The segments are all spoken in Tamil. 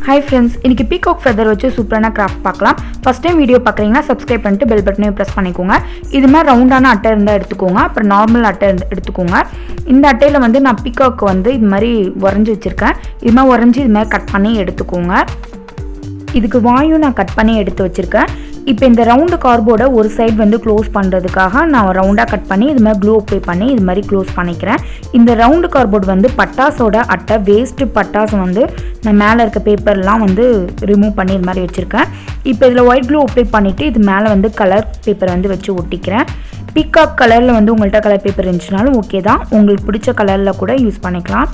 Hi friends, இன்னைக்கு Peacock feather வச்சு சூப்பரான கிராஃப்ட் பார்க்கலாம். ஃபர்ஸ்ட் டைம் வீடியோ பார்க்குறீங்கன்னா சப்ஸ்கிரைப் பண்ணிட்டு பெல் பட்டனையும் பிரஸ் பண்ணிக்கோங்க. இது மாதிரி ரவுண்டான அட்டை இருந்தால் எடுத்துக்கோங்க. அப்புறம் நார்மல் அட்டை எடுத்துக்கோங்க. இந்த அட்டையில் வந்து நான் பீகாக் வந்து இது மாதிரி வரைஞ்சி வச்சுருக்கேன். இது மாதிரி வரைஞ்சி இது மாதிரி கட் பண்ணி எடுத்துக்கோங்க. இதுக்கு வாயும் நான் கட் பண்ணி எடுத்து வச்சுருக்கேன். இப்போ இந்த ரவுண்டு கார்போர்டை ஒரு சைடு வந்து க்ளோஸ் பண்ணுறதுக்காக நான் ரவுண்டாக கட் பண்ணி இது மாதிரி க்ளூ அப்ளை பண்ணி இது மாதிரி க்ளோஸ் பண்ணிக்கிறேன். இந்த ரவுண்டு கார்போர்டு வந்து பட்டாசோட அட்டை வேஸ்ட்டு பட்டாசு வந்து நான் மேலே இருக்க பேப்பர்லாம் வந்து ரிமூவ் பண்ணி இது மாதிரி வச்சுருக்கேன். இப்போ இதில் ஒயிட் க்ளூ அப்ளை பண்ணிவிட்டு இது மேலே வந்து கலர் பேப்பரை வந்து வச்சு ஒட்டிக்கிறேன். பீகாக் கலரில் வந்து உங்கள்கிட்ட கலர் பேப்பர் இருந்துச்சுனாலும் ஓகே தான், உங்களுக்கு பிடிச்ச கலரில் கூட யூஸ் பண்ணிக்கலாம்.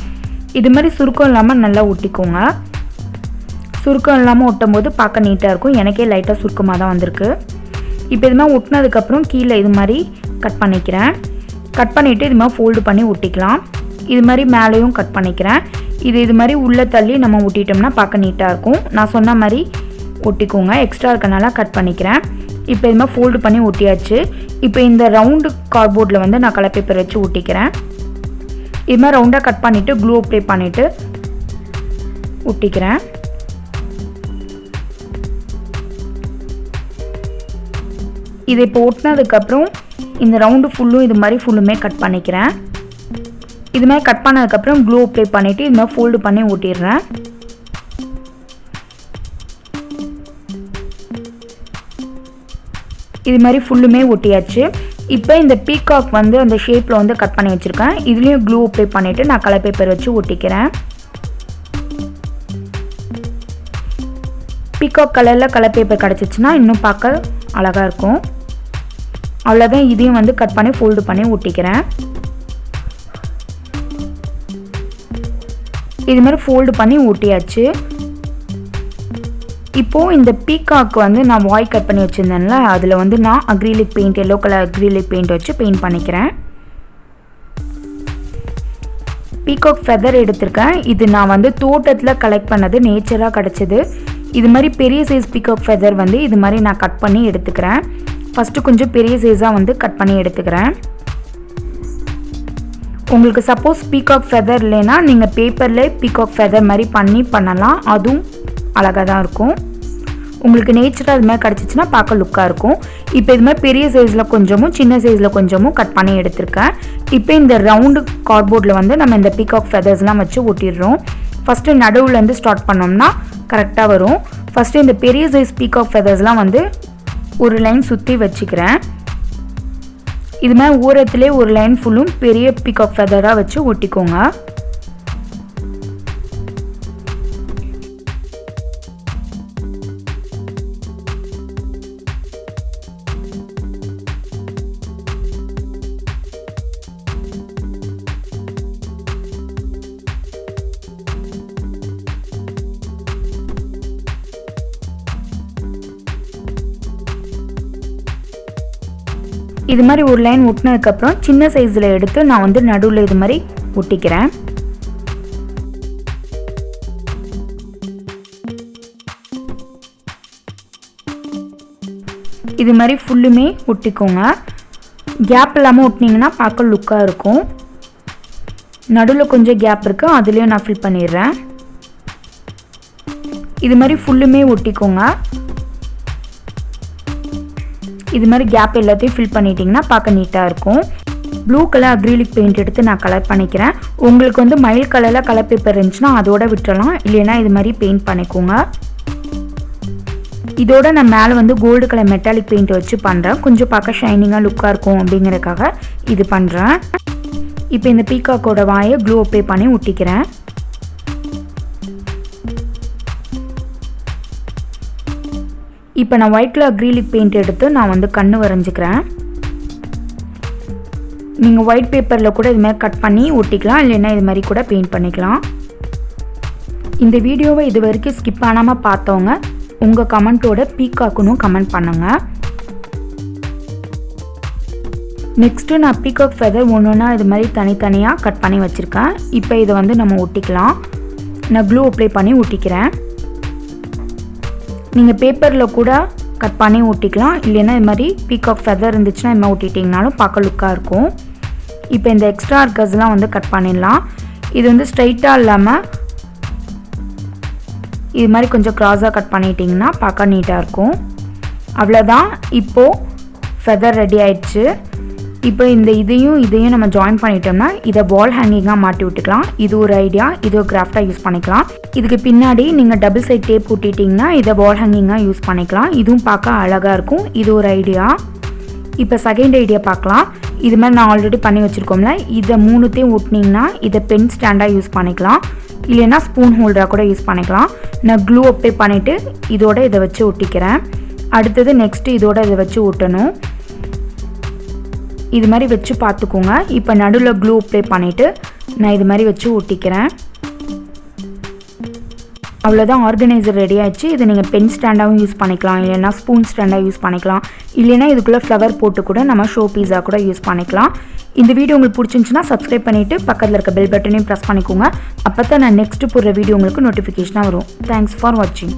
இது மாதிரி சுருக்கம் இல்லாமல் நல்லா ஒட்டிக்கோங்க. சுருக்கம் இல்லாமல் ஒட்டும் போது பார்க்க நீட்டாக இருக்கும். எனக்கே லைட்டாக சுருக்கமாக தான் வந்திருக்கு. இப்போ இது மாதிரி ஒட்டினதுக்கப்புறம் கீழே இது மாதிரி கட் பண்ணிக்கிறேன். கட் பண்ணிவிட்டு இது மாதிரி ஃபோல்டு பண்ணி ஒட்டிக்கலாம். இது மாதிரி மேலேயும் கட் பண்ணிக்கிறேன். இது மாதிரி உள்ளே தள்ளி நம்ம ஒட்டிட்டோம்னா பார்க்க நீட்டாக இருக்கும். நான் சொன்ன மாதிரி ஒட்டிக்கோங்க. எக்ஸ்ட்ரா இருக்கனால கட் பண்ணிக்கிறேன். இப்போ இது மாதிரி ஃபோல்டு பண்ணி ஒட்டியாச்சு. இப்போ இந்த ரவுண்டு கார்ட்போர்டில் வந்து நான் கலர் பேப்பர் வச்சு ஒட்டிக்கிறேன். இது மாதிரி ரவுண்டாக கட் பண்ணிவிட்டு க்ளூ அப்ளை பண்ணிவிட்டு ஒட்டிக்கிறேன். இதை இப்போ ஒட்டினதுக்கப்புறம் இந்த ரவுண்டு ஃபுல்லும் இது மாதிரி ஃபுல்லுமே கட் பண்ணிக்கிறேன். இது மாதிரி கட் பண்ணதுக்கப்புறம் க்ளூ அப்ளை பண்ணிவிட்டு இது மாதிரி ஃபோல்டு பண்ணி ஒட்டிடுறேன். இது மாதிரி ஃபுல்லுமே ஒட்டியாச்சு. இப்போ இந்த பீகாக் வந்து அந்த ஷேப்பில் வந்து கட் பண்ணி வச்சுருக்கேன். இதுலேயும் க்ளூ அப்ளை பண்ணிவிட்டு நான் கலர் பேப்பர் வச்சு ஒட்டிக்கிறேன். பீகாக் கலரில் கலர் பேப்பர் கிடச்சிச்சின்னா இன்னும் பார்க்க அழகாக இருக்கும். அவ்வளோதான், இதையும் வந்து கட் பண்ணி ஃபோல்டு பண்ணி ஒட்டிக்கிறேன். இது மாதிரி ஃபோல்டு பண்ணி ஒட்டியாச்சு. இப்போது இந்த பீகாக் வந்து நான் வாய் கட் பண்ணி வச்சுருந்தேன்ல, அதில் வந்து நான் acrylic paint, yellow colour acrylic paint வச்சு பெயிண்ட் பண்ணிக்கிறேன். பீகாக் ஃபெதர் எடுத்திருக்கேன். இது நான் வந்து தோட்டத்தில் கலெக்ட் பண்ணது, நேச்சராக கிடச்சிது. இது மாதிரி பெரிய சைஸ் பீகாக் ஃபெதர் வந்து இது மாதிரி நான் கட் பண்ணி எடுத்துக்கிறேன். ஃபஸ்ட்டு கொஞ்சம் பெரிய சைஸாக வந்து கட் பண்ணி எடுத்துக்கிறேன். உங்களுக்கு சப்போஸ் பீகாக் ஃபெதர் இல்லைன்னா நீங்கள் பேப்பரில் பீகாக் ஃபெதர் மாதிரி பண்ணலாம். அதுவும் அழகாக தான் இருக்கும். உங்களுக்கு நேச்சராக இது மாதிரி கிடச்சிச்சின்னா பார்க்க லுக்காக இருக்கும். இப்போ இது மாதிரி பெரிய சைஸில் கொஞ்சமும் சின்ன சைஸில் கொஞ்சமும் கட் பண்ணி எடுத்திருக்கேன். இப்போ இந்த ரவுண்டு கார்ட்போர்டில் வந்து நம்ம இந்த பீகாக் ஃபெதர்ஸ்லாம் வச்சு ஒட்டிடுறோம். ஃபஸ்ட்டு நடுவுலேருந்து ஸ்டார்ட் பண்ணோம்னா கரெக்டாக வரும். ஃபஸ்ட்டு இந்த பெரிய சைஸ் பீகாக் ஃபெதர்ஸ்லாம் வந்து ஒரு லைன் சுற்றி வச்சுக்கிறேன். இது மாதிரி ஓரத்துலேயே ஒரு லைன் ஃபுல்லும் பெரிய பீகாக் ஃபெதராக வச்சு ஒட்டிக்கோங்க. இது மாதிரி ஒரு லைன் ஒட்டினதுக்கப்புறம் சின்ன சைஸில் எடுத்து நான் வந்து நடுவில் இது மாதிரி ஒட்டிக்கிறேன். இது மாதிரி ஃபுல்லுமே ஒட்டிக்கோங்க. கேப் இல்லாமல் ஒட்டினீங்கன்னா பார்க்க லுக்காக இருக்கும். நடுவில் கொஞ்சம் கேப் இருக்குது, அதுலேயும் நான் ஃபில் பண்ணிடுறேன். இது மாதிரி ஃபுல்லுமே ஒட்டிக்கோங்க. இது மாதிரி கேப் எல்லாத்தையும் ஃபில் பண்ணிட்டீங்கன்னா பார்க்க நீட்டாக இருக்கும். ப்ளூ கலர் அக்ரிலிக் பெயிண்ட் எடுத்து நான் கலர் பண்ணிக்கிறேன். உங்களுக்கு வந்து மயில் கலரில் கலர் பேப்பர் இருந்துச்சுன்னா அதோட விட்டுறலாம், இல்லைன்னா இது மாதிரி பெயிண்ட் பண்ணிக்கோங்க. இதோட நான் மேலே வந்து கோல்டு கலர் மெட்டாலிக் பெயிண்ட் வச்சு பண்ணுறேன். கொஞ்சம் பார்க்க ஷைனிங்காக லுக்காக இருக்கும் அப்படிங்கிறதுக்காக இது பண்ணுறேன். இப்போ இந்த பீகாக்கோட வாயை க்ளூ அப்ளை பண்ணி ஒட்டிக்கிறேன். இப்போ நான் ஒயிட் கலர் அக்ரிலிக் பெயிண்ட் எடுத்து நான் வந்து கண்ணு வரைஞ்சிக்கிறேன். நீங்கள் ஒயிட் பேப்பரில் கூட இது மாதிரி கட் பண்ணி ஒட்டிக்கலாம், இல்லைன்னா இது மாதிரி கூட பெயிண்ட் பண்ணிக்கலாம். இந்த வீடியோவை இது வரைக்கும் ஸ்கிப் பண்ணாமல் பார்த்தவங்க உங்கள் கமெண்ட்டோட பீகாக்குன்னு கமெண்ட் பண்ணுங்கள். நெக்ஸ்ட்டு நான் பீகாக் ஃபெதர் ஒன்றுனா இது மாதிரி தனித்தனியாக கட் பண்ணி வச்சுருக்கேன். இப்போ இதை வந்து நம்ம ஒட்டிக்கலாம். நான் க்ளூ அப்ளை பண்ணி ஒட்டிக்கிறேன். நீங்கள் பேப்பரில் கூட கட் பண்ணி ஒட்டிக்கலாம், இல்லைன்னா இது மாதிரி பீகாக் ஃபெதர் இருந்துச்சுன்னா இது மாதிரி ஒட்டிட்டிங்கனாலும் பார்க்க லுக்காக இருக்கும். இப்போ இந்த எக்ஸ்ட்ரா இருக்கர்ஸ்லாம் வந்து கட் பண்ணிடலாம். இது வந்து ஸ்ட்ரைட்டாக இல்லாமல் இது மாதிரி கொஞ்சம் கிராஸாக கட் பண்ணிட்டிங்கன்னா பார்க்க நீட்டாக இருக்கும். அவ்வளோதான். இப்போது ஃபெதர் ரெடி ஆயிடுச்சு. இப்போ இந்த இதையும் நம்ம ஜாயின் பண்ணிட்டோம்னா இதை வால் ஹேங்கிங்காக மாட்டி விட்டுக்கலாம். இது ஒரு ஐடியா. இது ஒரு கிராஃப்டாக யூஸ் பண்ணிக்கலாம். இதுக்கு பின்னாடி நீங்கள் டபுள் சைட் டேப் போட்டிட்டிங்கன்னா இதை வால் ஹேங்கிங்காக யூஸ் பண்ணிக்கலாம். இதுவும் பார்க்க அழகாக இருக்கும். இது ஒரு ஐடியா. இப்போ செகண்ட் ஐடியா பார்க்கலாம். இது மாதிரி நான் ஆல்ரெடி பண்ணி வச்சுருக்கோம்ல, இதை மூணுத்தையும் ஒட்டினீங்கன்னா இதை பென் ஸ்டாண்டாக யூஸ் பண்ணிக்கலாம். இல்லைன்னா ஸ்பூன் ஹோல்டராக கூட யூஸ் பண்ணிக்கலாம். நான் க்ளூ அப்ளை பண்ணிவிட்டு இதோட இதை வச்சு ஒட்டிக்கிறேன். அடுத்தது நெக்ஸ்ட்டு இதோட இதை வச்சு ஒட்டணும். இது மாதிரி வச்சு பார்த்துக்கோங்க. இப்போ நடுவில் க்ளூ அப்ளை பண்ணிவிட்டு நான் இது மாதிரி வச்சு ஒட்டிக்கிறேன். அவ்வளோதான். ஆர்கனைசர் ரெடி ஆகிடுச்சு. இது நீங்கள் பென் ஸ்டாண்டாகவும் யூஸ் பண்ணிக்கலாம், இல்லைன்னா ஸ்பூன் ஸ்டாண்டாக யூஸ் பண்ணிக்கலாம், இல்லைன்னா இதுக்குள்ளே ஃப்ளவர் போட்டு கூட நம்ம ஷோ பீஸாக கூட யூஸ் பண்ணிக்கலாம். இந்த வீடியோ உங்களுக்கு பிடிச்சிருந்துச்சுன்னா சப்ஸ்கிரைப் பண்ணிவிட்டு பக்கத்தில் இருக்க பெல் பட்டனையும் ப்ரெஸ் பண்ணிக்கோங்க. அப்போ தான் நான் நெக்ஸ்ட்டு போடுற வீடியோ உங்களுக்கு நோட்டிஃபிகேஷனாக வரும். தேங்க்ஸ் ஃபார் வாட்சிங்.